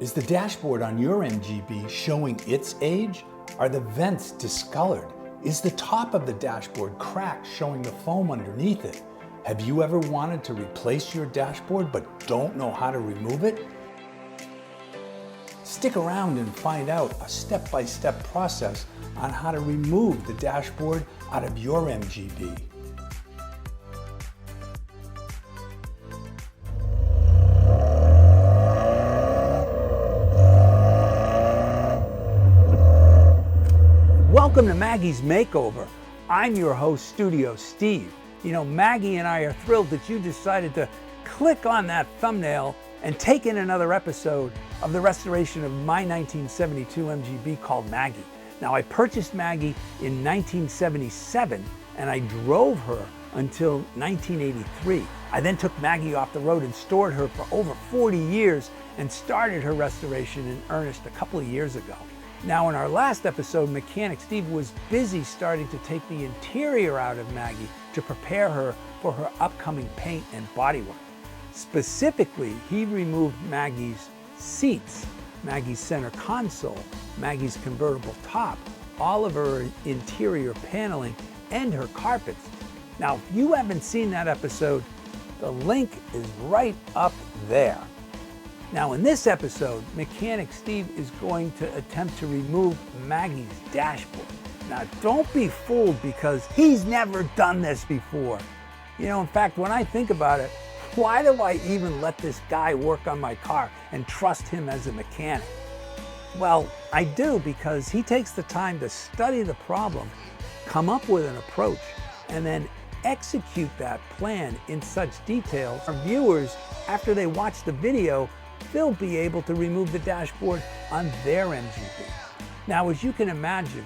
Is the dashboard on your MGB showing its age? Are the vents discolored? Is the top of the dashboard cracked, showing the foam underneath it? Have you ever wanted to replace your dashboard but don't know how to remove it? Stick around and find out a step-by-step process on how to remove the dashboard out of your MGB. Welcome to Maggie's Makeover. I'm your host, Studio Steve. You know, Maggie and I are thrilled that you decided to click on that thumbnail and take in another episode of the restoration of my 1972 MGB called Maggie. Now, I purchased Maggie in 1977 and I drove her until 1983. I then took Maggie off the road and stored her for over 40 years and started her restoration in earnest a couple of years ago. Now, in our last episode, Mechanic Steve was busy starting to take the interior out of Maggie to prepare her for her upcoming paint and bodywork. Specifically, he removed Maggie's seats, Maggie's center console, Maggie's convertible top, all of her interior paneling, and her carpets. Now, if you haven't seen that episode, the link is right up there. Now, in this episode, Mechanic Steve is going to attempt to remove Maggie's dashboard. Now, don't be fooled because he's never done this before. You know, in fact, when I think about it, why do I even let this guy work on my car and trust him as a mechanic? Well, I do because he takes the time to study the problem, come up with an approach, and then execute that plan in such detail. Our viewers, after they watch the video, they'll be able to remove the dashboard on their MGB. Now, as you can imagine,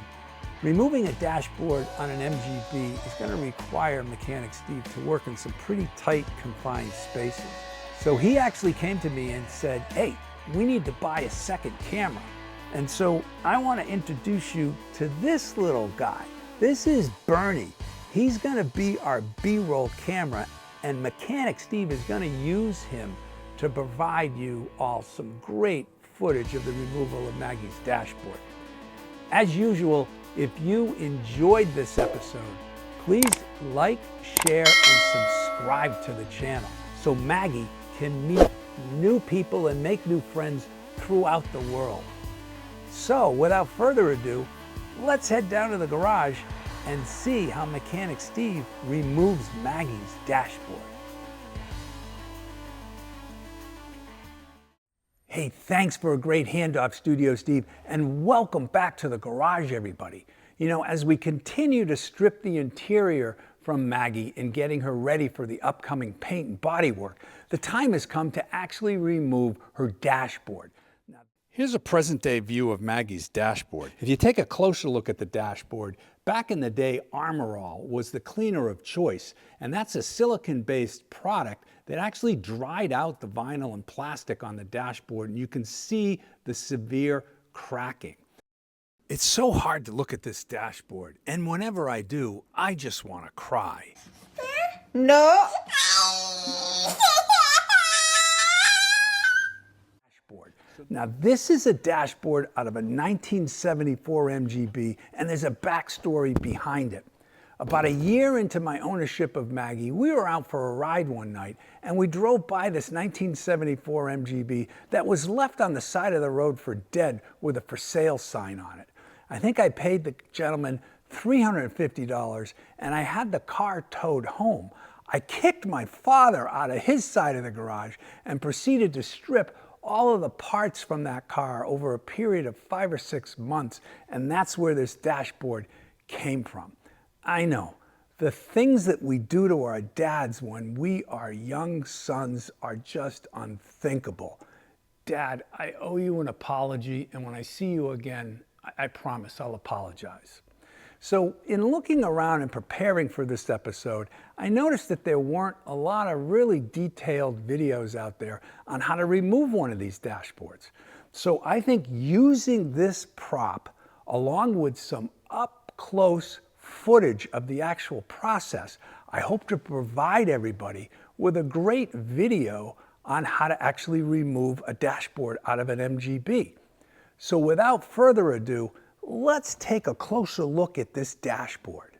removing a dashboard on an MGB is going to require Mechanic Steve to work in some pretty tight, confined spaces. So he actually came to me and said, hey, we need to buy a second camera. And so I want to introduce you to this little guy. This is Bernie. He's going to be our B-roll camera, and Mechanic Steve is going to use him to provide you all some great footage of the removal of Maggie's dashboard. As usual, if you enjoyed this episode, please like, share, and subscribe to the channel so Maggie can meet new people and make new friends throughout the world. So, without further ado, let's head down to the garage and see how Mechanic Steve removes Maggie's dashboard. Hey, thanks for a great handoff, Studio Steve, and welcome back to the garage, everybody. You know, as we continue to strip the interior from Maggie and getting her ready for the upcoming paint and bodywork, the time has come to actually remove her dashboard. Now, here's a present-day view of Maggie's dashboard. If you take a closer look at the dashboard, back in the day, Armor All was the cleaner of choice, and that's a silicone-based product that actually dried out the vinyl and plastic on the dashboard, and you can see the severe cracking. It's so hard to look at this dashboard, and whenever I do, I just want to cry. No. Now, this is a dashboard out of a 1974 MGB, and there's a backstory behind it. About a year into my ownership of Maggie, we were out for a ride one night, and we drove by this 1974 MGB that was left on the side of the road for dead with a for sale sign on it. I think I paid the gentleman $350, and I had the car towed home. I kicked my father out of his side of the garage and proceeded to strip all of the parts from that car over a period of 5 or 6 months, and that's where this dashboard came from. I know, the things that we do to our dads when we are young sons are just unthinkable. Dad, I owe you an apology, and when I see you again, I promise I'll apologize. So in looking around and preparing for this episode, I noticed that there weren't a lot of really detailed videos out there on how to remove one of these dashboards. So I think using this prop, along with some up-close footage of the actual process, I hope to provide everybody with a great video on how to actually remove a dashboard out of an MGB. So without further ado, let's take a closer look at this dashboard.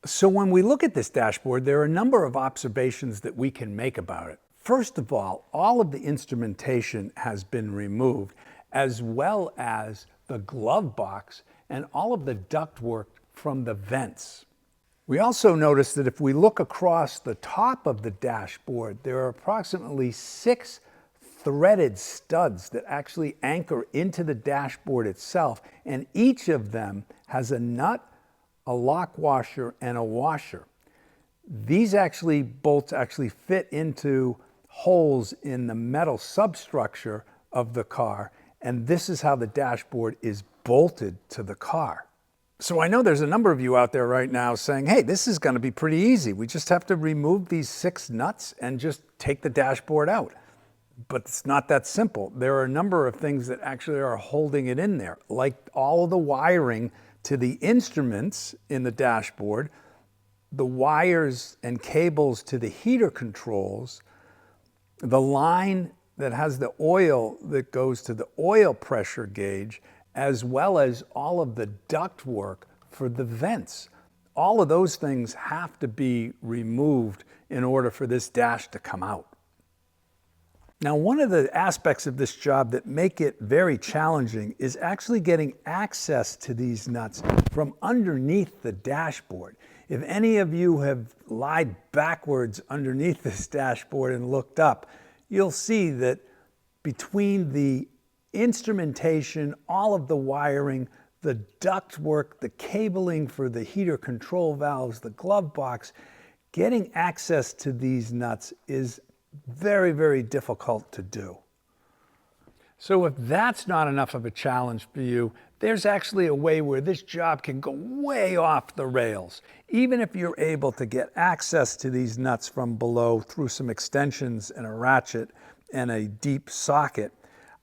So when we look at this dashboard, there are a number of observations that we can make about it. First of all of the instrumentation has been removed, as well as the glove box and all of the ductwork from the vents. We also notice that if we look across the top of the dashboard, there are approximately 6 threaded studs that actually anchor into the dashboard itself, and each of them has a nut, a lock washer, and a washer. These bolts actually fit into holes in the metal substructure of the car, and this is how the dashboard is bolted to the car. So I know there's a number of you out there right now saying, hey, this is going to be pretty easy. We just have to remove these 6 nuts and just take the dashboard out. But it's not that simple. There are a number of things that actually are holding it in there, like all of the wiring to the instruments in the dashboard, the wires and cables to the heater controls, the line that has the oil that goes to the oil pressure gauge, as well as all of the duct work for the vents. All of those things have to be removed in order for this dash to come out. Now, one of the aspects of this job that make it very challenging is actually getting access to these nuts from underneath the dashboard. If any of you have lied backwards underneath this dashboard and looked up, you'll see that between the instrumentation, all of the wiring, the duct work, the cabling for the heater control valves, the glove box, getting access to these nuts is very, very difficult to do. So if that's not enough of a challenge for you, there's actually a way where this job can go way off the rails. Even if you're able to get access to these nuts from below through some extensions and a ratchet and a deep socket,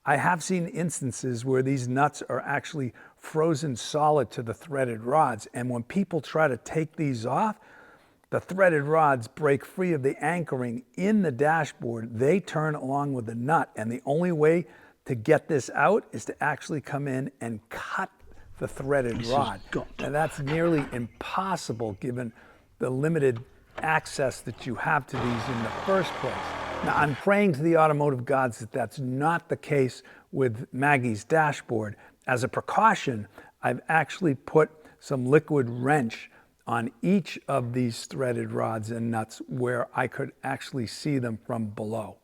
I have seen instances where these nuts are actually frozen solid to the threaded rods, and when people try to take these off, the threaded rods break free of the anchoring in the dashboard. They turn along with the nut, and the only way to get this out is to actually come in and cut the threaded rod. And that's nearly impossible given the limited access that you have to these in the first place. Now, I'm praying to the automotive gods that that's not the case with Maggie's dashboard. As a precaution, I've actually put some liquid wrench on each of these threaded rods and nuts where I could actually see them from below.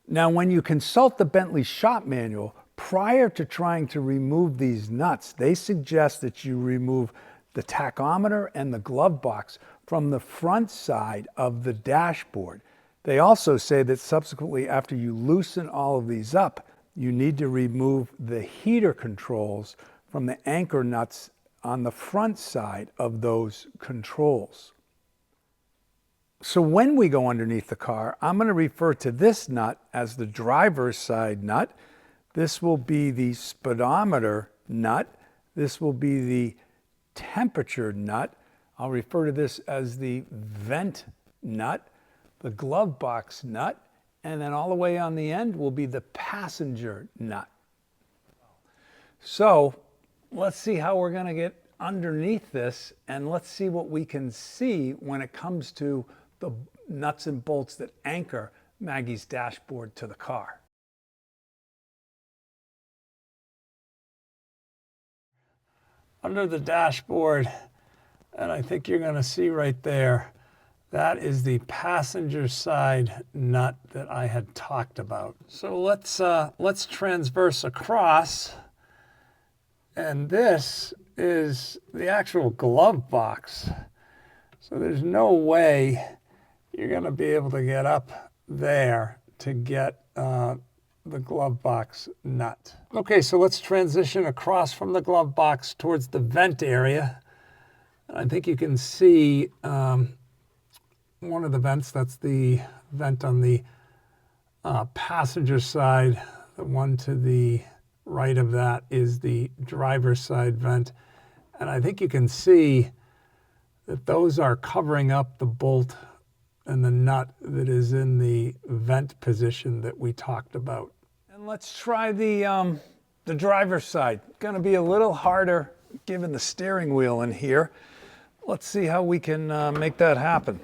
Now, when you consult the Bentley shop manual, prior to trying to remove these nuts, they suggest that you remove the tachometer and the glove box from the front side of the dashboard. They also say that subsequently, after you loosen all of these up, you need to remove the heater controls from the anchor nuts on the front side of those controls. So when we go underneath the car, I'm going to refer to this nut as the driver's side nut. This will be the speedometer nut. This will be the temperature nut. I'll refer to this as the vent nut, the glove box nut, and then all the way on the end will be the passenger nut. So let's see how we're going to get underneath this, and let's see what we can see when it comes to the nuts and bolts that anchor Maggie's dashboard to the car. Under the dashboard, and I think you're going to see right there, that is the passenger side nut that I had talked about. So let's transverse across, and this is the actual glove box. So there's no way you're going to be able to get up there to get the glove box nut. Okay, so let's transition across from the glove box towards the vent area. I think you can see one of the vents. That's the vent on the passenger side. The one to the right of that is the driver's side vent. And I think you can see that those are covering up the bolt and the nut that is in the vent position that we talked about. And let's try the driver's side. Going to be a little harder given the steering wheel in here. Let's see how we can make that happen.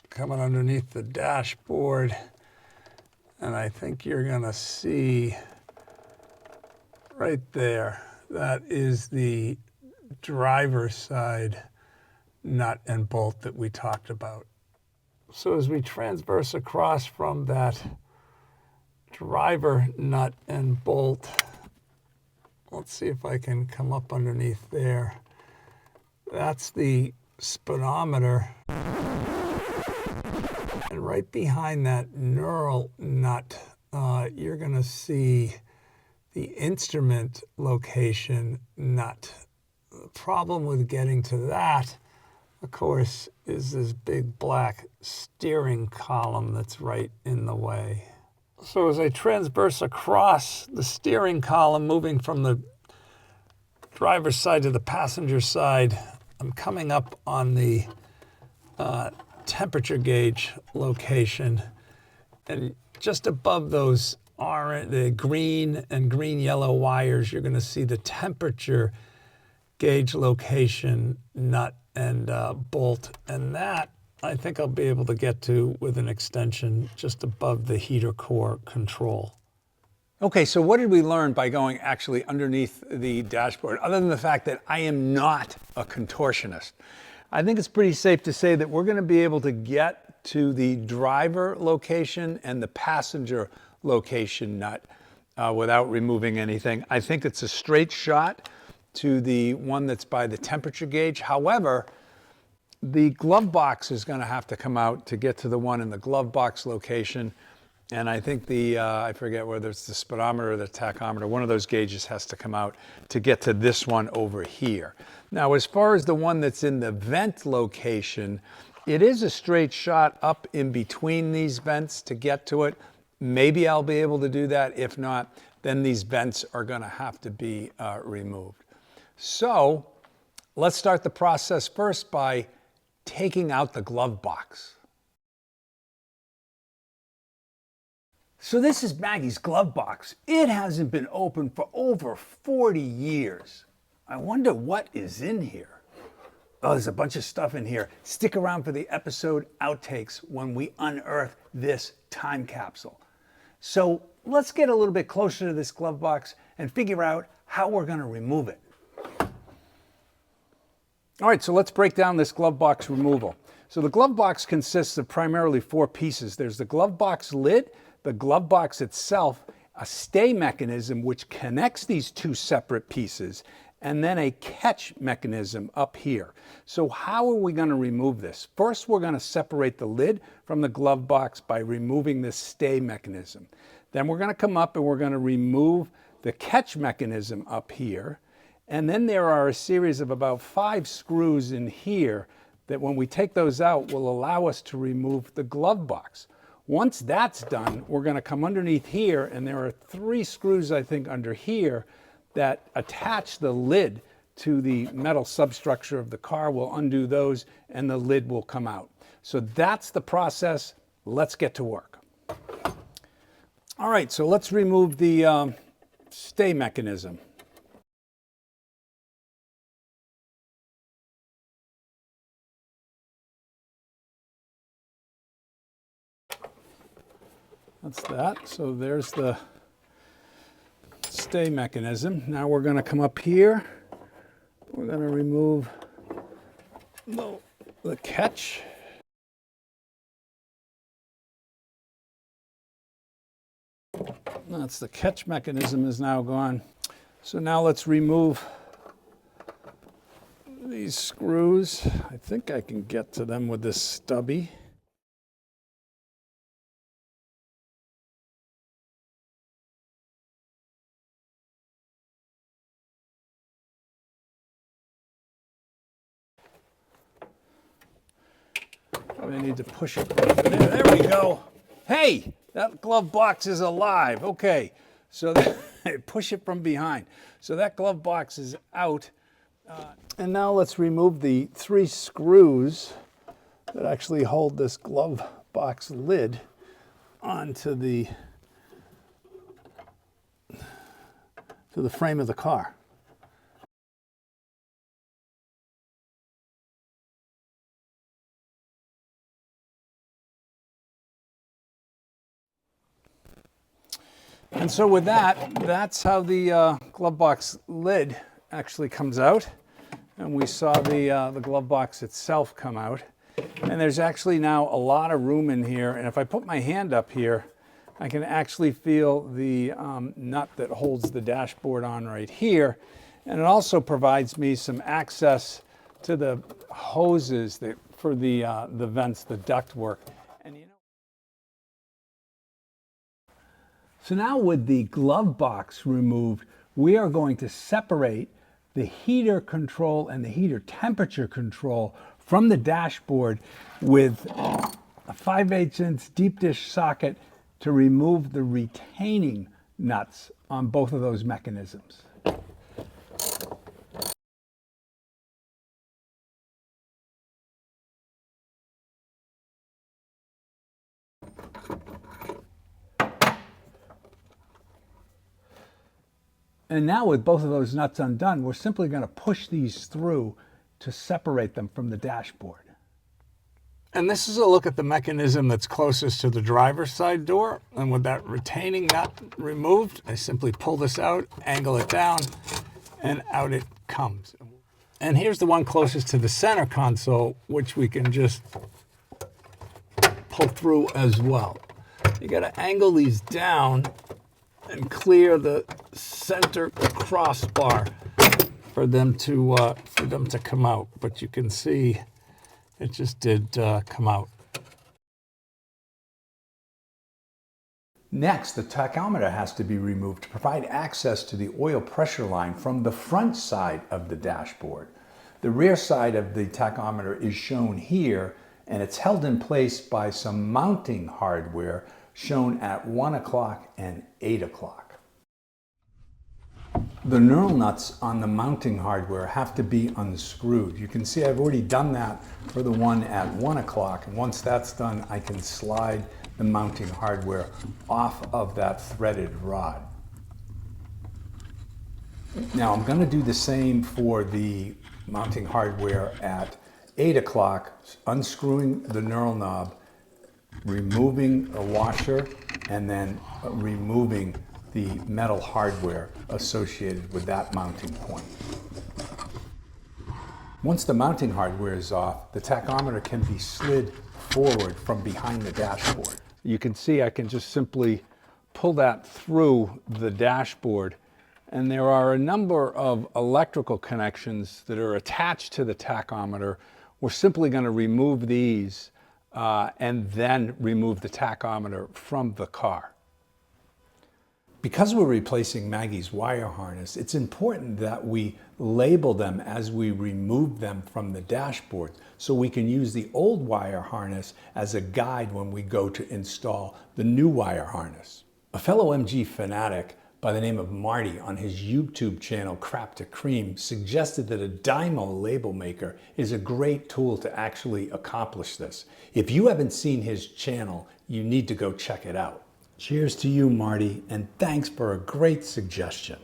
Coming underneath the dashboard, and I think you're going to see right there, that is the driver's side nut and bolt that we talked about. So as we transverse across from that driver nut and bolt, let's see if I can come up underneath there. That's the speedometer. And right behind that knurl nut, you're going to see the instrument location nut. The problem with getting to that, of course, is this big black steering column that's right in the way. So as I transverse across the steering column, moving from the driver's side to the passenger side, I'm coming up on the temperature gauge location, and just above those the green and green-yellow wires, you're going to see the temperature gauge location nut and bolt, and that I think I'll be able to get to with an extension just above the heater core control. Okay, so what did we learn by going actually underneath the dashboard, other than the fact that I am not a contortionist? I think it's pretty safe to say that we're going to be able to get to the driver location and the passenger location nut without removing anything. I think it's a straight shot to the one that's by the temperature gauge. However, the glove box is going to have to come out to get to the one in the glove box location. And I think the, I forget whether it's the speedometer or the tachometer, one of those gauges has to come out to get to this one over here. Now, as far as the one that's in the vent location, it is a straight shot up in between these vents to get to it. Maybe I'll be able to do that. If not, then these vents are going to have to be removed. So let's start the process first by taking out the glove box. So this is Maggie's glove box. It hasn't been opened for over 40 years. I wonder what is in here. Oh, there's a bunch of stuff in here. Stick around for the episode Outtakes when we unearth this time capsule. So let's get a little bit closer to this glove box and figure out how we're going to remove it. All right, so let's break down this glove box removal. So the glove box consists of primarily 4 pieces. There's the glove box lid, the glove box itself, a stay mechanism which connects these 2 separate pieces, and then a catch mechanism up here. So how are we going to remove this? First, we're going to separate the lid from the glove box by removing this stay mechanism. Then we're going to come up and we're going to remove the catch mechanism up here. And then there are a series of about 5 screws in here that when we take those out will allow us to remove the glove box. Once that's done, we're going to come underneath here, and there are 3 screws, I think, under here that attach the lid to the metal substructure of the car. We'll undo those, and the lid will come out. So that's the process. Let's get to work. All right, so let's remove the stay mechanism. That's that. So there's the stay mechanism. Now we're going to come up here. We're going to remove the catch. That's the catch mechanism is now gone. So now let's remove these screws. I think I can get to them with this stubby. I need to push it right there. There we go. Hey, that glove box is alive. Okay, so push it from behind. So that glove box is out. And now let's remove the 3 screws that actually hold this glove box lid onto the frame of the car. And so with that, that's how the glove box lid actually comes out. And we saw the glove box itself come out. And there's actually now a lot of room in here. And if I put my hand up here, I can actually feel the nut that holds the dashboard on right here. And it also provides me some access to the hoses for the vents, the ductwork. And you know, so now with the glove box removed, we are going to separate the heater control and the heater temperature control from the dashboard with a 5/8" deep dish socket to remove the retaining nuts on both of those mechanisms. And now with both of those nuts undone, we're simply going to push these through to separate them from the dashboard. And this is a look at the mechanism that's closest to the driver's side door. And with that retaining nut removed, I simply pull this out, angle it down, and out it comes. And here's the one closest to the center console, which we can just pull through as well. You got to angle these down and clear the center crossbar for them to come out. But you can see it just did come out. Next, the tachometer has to be removed to provide access to the oil pressure line from the front side of the dashboard. The rear side of the tachometer is shown here, and it's held in place by some mounting hardware shown at 1 o'clock and 8 o'clock. The knurl nuts on the mounting hardware have to be unscrewed. You can see I've already done that for the one at 1 o'clock, and once that's done, I can slide the mounting hardware off of that threaded rod. Now I'm going to do the same for the mounting hardware at 8 o'clock, unscrewing the knurl knob, removing the washer, and then removing the metal hardware associated with that mounting point. Once the mounting hardware is off, the tachometer can be slid forward from behind the dashboard. You can see I can just simply pull that through the dashboard, and there are a number of electrical connections that are attached to the tachometer. We're simply going to remove these and then remove the tachometer from the car. Because we're replacing Maggie's wire harness, it's important that we label them as we remove them from the dashboard so we can use the old wire harness as a guide when we go to install the new wire harness. A fellow MG fanatic by the name of Marty on his YouTube channel Crap to Cream suggested that a Dymo label maker is a great tool to actually accomplish this. If you haven't seen his channel, you need to go check it out. Cheers to you, Marty, and thanks for a great suggestion.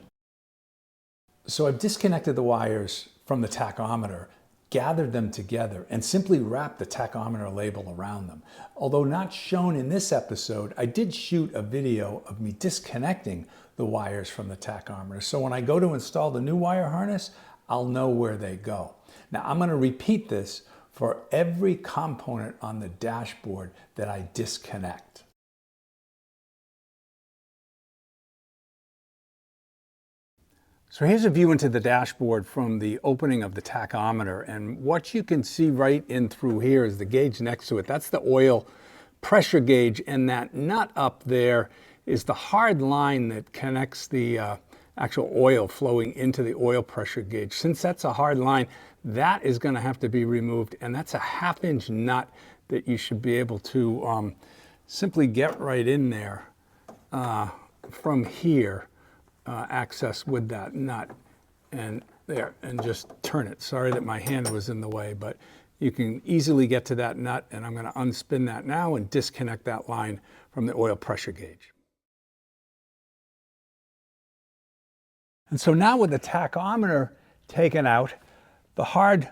So I've disconnected the wires from the tachometer, gathered them together, and simply wrapped the tachometer label around them. Although not shown in this episode, I did shoot a video of me disconnecting the wires from the tachometer. So when I go to install the new wire harness, I'll know where they go. Now I'm going to repeat this for every component on the dashboard that I disconnect. So here's a view into the dashboard from the opening of the tachometer, and what you can see right in through here is the gauge next to it. That's the oil pressure gauge, and that nut up there is the hard line that connects the actual oil flowing into the oil pressure gauge. Since that's a hard line, that is going to have to be removed, and that's a 1/2" nut that you should be able to simply get right in there from here. Access with that nut and there and just turn it. Sorry that my hand was in the way, but you can easily get to that nut, and I'm going to unspin that now and disconnect that line from the oil pressure gauge. And so now with the tachometer taken out, the hard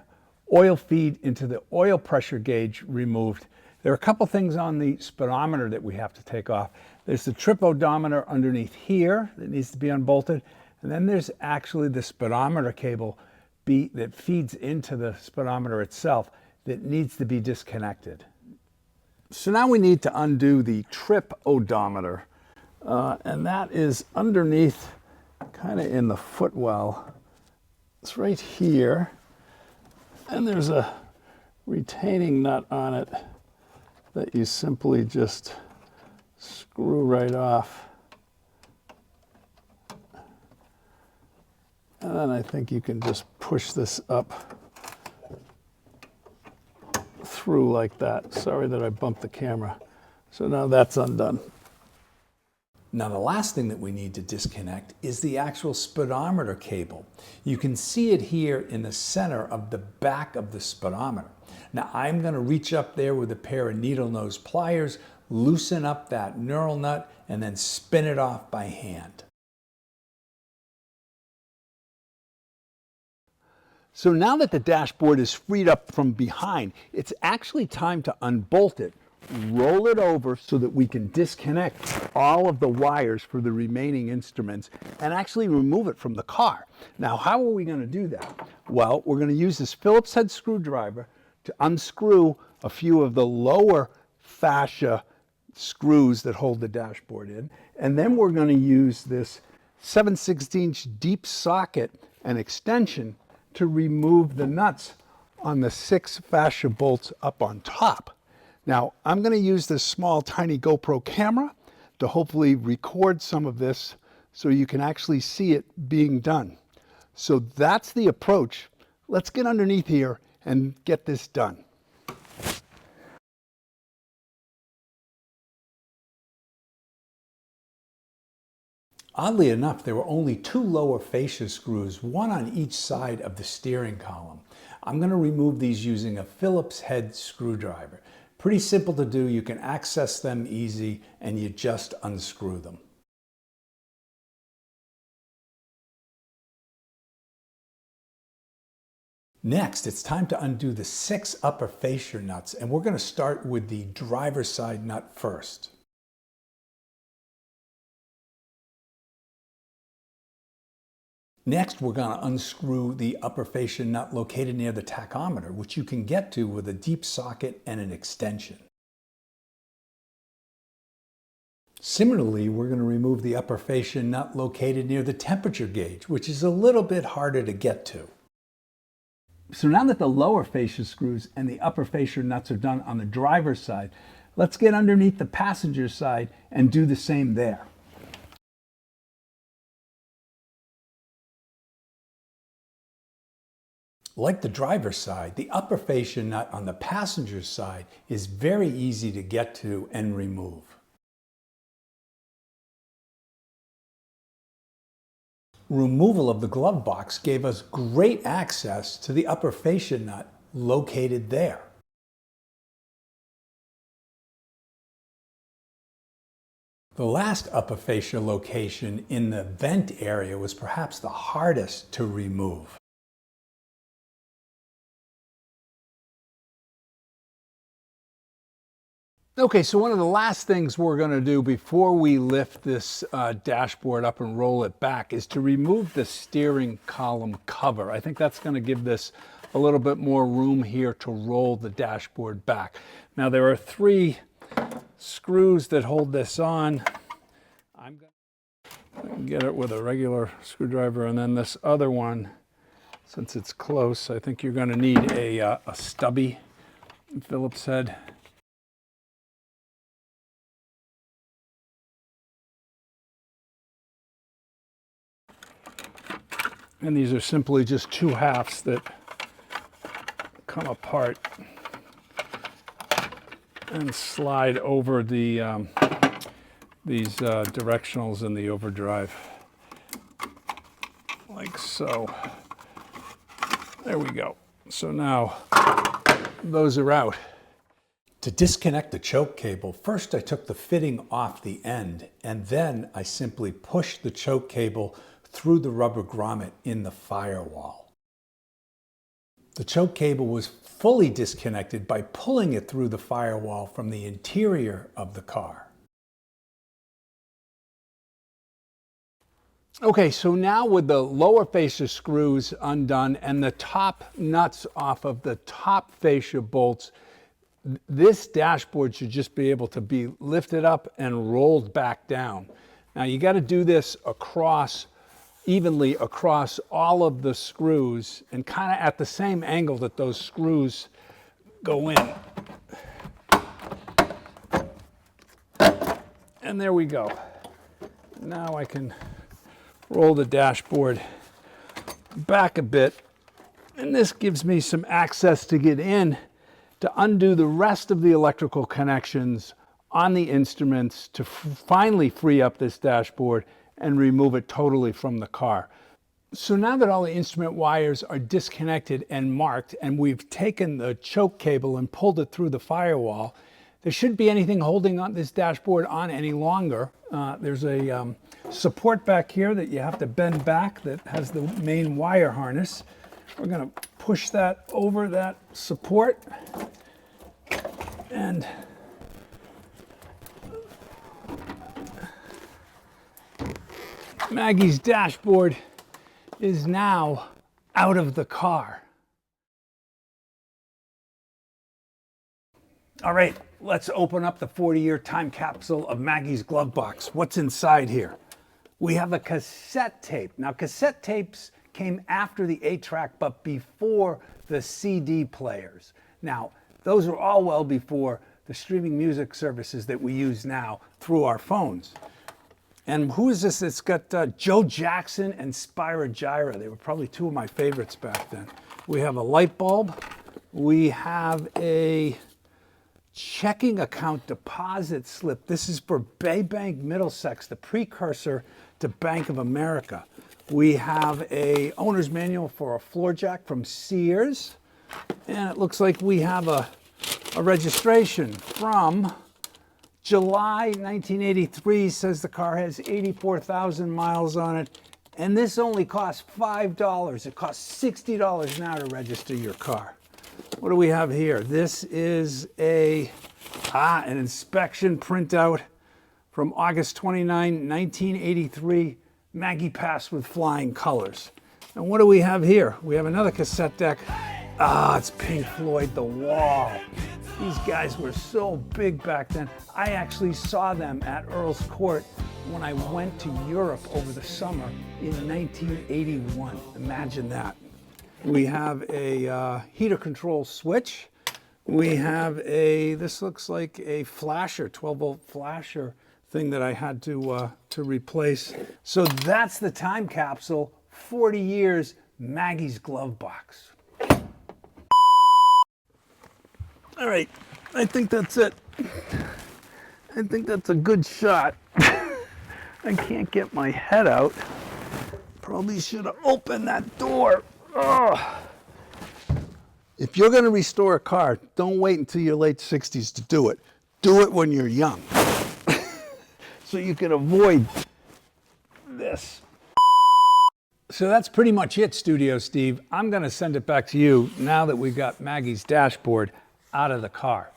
oil feed into the oil pressure gauge removed, there are a couple things on the speedometer that we have to take off. There's the trip odometer underneath here that needs to be unbolted, and then there's actually the speedometer cable that feeds into the speedometer itself that needs to be disconnected. So now we need to undo the trip odometer, and that is underneath, kind of in the footwell. It's right here, and there's a retaining nut on it that you simply just screw right off. And then I think you can just push this up through like that. Sorry that I bumped the camera. So now that's undone. Now the last thing that we need to disconnect is the actual speedometer cable. You can see it here in the center of the back of the speedometer. Now I'm going to reach up there with a pair of needle nose pliers, loosen up that knurl nut, and then spin it off by hand. So now that the dashboard is freed up from behind, it's actually time to unbolt it, roll it over so that we can disconnect all of the wires for the remaining instruments and actually remove it from the car. Now, how are we going to do that? Well, we're going to use this Phillips head screwdriver to unscrew a few of the lower fascia screws that hold the dashboard in, and then we're going to use this 7/16" deep socket and extension to remove the nuts on the 6 fascia bolts up on top. Now, I'm going to use this small, tiny GoPro camera to hopefully record some of this so you can actually see it being done. So that's the approach. Let's get underneath here and get this done. Oddly enough, there were only 2 lower fascia screws, one on each side of the steering column. I'm going to remove these using a Phillips head screwdriver. Pretty simple to do, you can access them easy, and you just unscrew them. Next, it's time to undo the 6 upper fascia nuts, and we're going to start with the driver's side nut first. Next, we're going to unscrew the upper fascia nut located near the tachometer, which you can get to with a deep socket and an extension. Similarly, we're going to remove the upper fascia nut located near the temperature gauge, which is a little bit harder to get to. So now that the lower fascia screws and the upper fascia nuts are done on the driver's side, let's get underneath the passenger side and do the same there. Like the driver's side, the upper fascia nut on the passenger side is very easy to get to and remove. Removal of the glove box gave us great access to the upper fascia nut located there. The last upper fascia location in the vent area was perhaps the hardest to remove. Okay, so one of the last things we're going to do before we lift this dashboard up and roll it back is to remove the steering column cover. I think that's going to give this a little bit more room here to roll the dashboard back. Now there are 3 screws that hold this on. I'm going to get it with a regular screwdriver, and then this other one, since it's close, I think you're going to need a stubby Phillips head. And these are simply just 2 halves that come apart and slide over the these directionals in the overdrive, like so. There we go. So now those are out. To disconnect the choke cable, first I took the fitting off the end, and then I simply pushed the choke cable through the rubber grommet in the firewall. The choke cable was fully disconnected by pulling it through the firewall from the interior of the car. Okay, so now with the lower fascia screws undone and the top nuts off of the top fascia bolts, this dashboard should just be able to be lifted up and rolled back down. Now you got to do this evenly across all of the screws and kind of at the same angle that those screws go in. And there we go. Now I can roll the dashboard back a bit, and this gives me some access to get in to undo the rest of the electrical connections on the instruments to finally free up this dashboard and remove it totally from the car. So now that all the instrument wires are disconnected and marked, and we've taken the choke cable and pulled it through the firewall, there shouldn't be anything holding on this dashboard on any longer. There's a support back here that you have to bend back that has the main wire harness. We're going to push that over that support, and Maggie's dashboard is now out of the car. All right, let's open up the 40-year time capsule of Maggie's glove box. What's inside here? We have a cassette tape. Now, cassette tapes came after the 8-track, but before the CD players. Now, those were all well before the streaming music services that we use now through our phones. And who is this? It's got Joe Jackson and Spyro Gyra. They were probably two of my favorites back then. We have a light bulb. We have a checking account deposit slip. This is for Bay Bank Middlesex, the precursor to Bank of America. We have a owner's manual for a floor jack from Sears. And it looks like we have a registration from July 1983. Says the car has 84,000 miles on it. And this only costs $5. It costs $60 now to register your car. What do we have here? This is an inspection printout from August 29, 1983. Maggie passed with flying colors. And what do we have here? We have another cassette deck. It's Pink Floyd, The Wall. These guys were so big back then. I actually saw them at Earl's Court when I went to Europe over the summer in 1981. Imagine that. We have a heater control switch. We have this looks like a flasher, 12-volt flasher thing that I had to replace. So that's the time capsule, 40 years, Maggie's glove box. All right, I think that's it. I think that's a good shot. I can't get my head out. Probably should have opened that door. Oh. If you're going to restore a car, don't wait until your late 60s to do it. Do it when you're young. So you can avoid this. So that's pretty much it, Studio Steve. I'm going to send it back to you now that we've got Maggie's dashboard out of the car.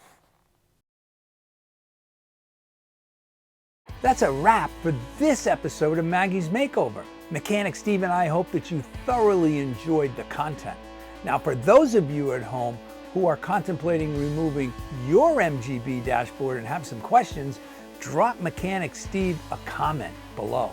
That's a wrap for this episode of Maggie's Makeover. Mechanic Steve and I hope that you thoroughly enjoyed the content. Now, for those of you at home who are contemplating removing your MGB dashboard and have some questions, drop Mechanic Steve a comment below.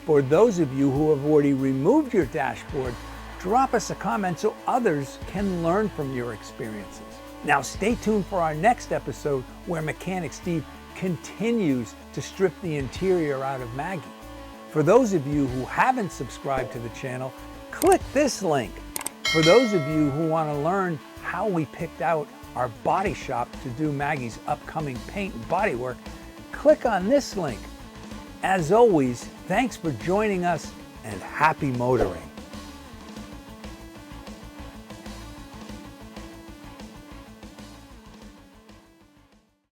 For those of you who have already removed your dashboard, drop us a comment so others can learn from your experiences. Now, stay tuned for our next episode where Mechanic Steve continues to strip the interior out of Maggie. For those of you who haven't subscribed to the channel, click this link. For those of you who want to learn how we picked out our body shop to do Maggie's upcoming paint and bodywork, click on this link. As always, thanks for joining us and happy motoring.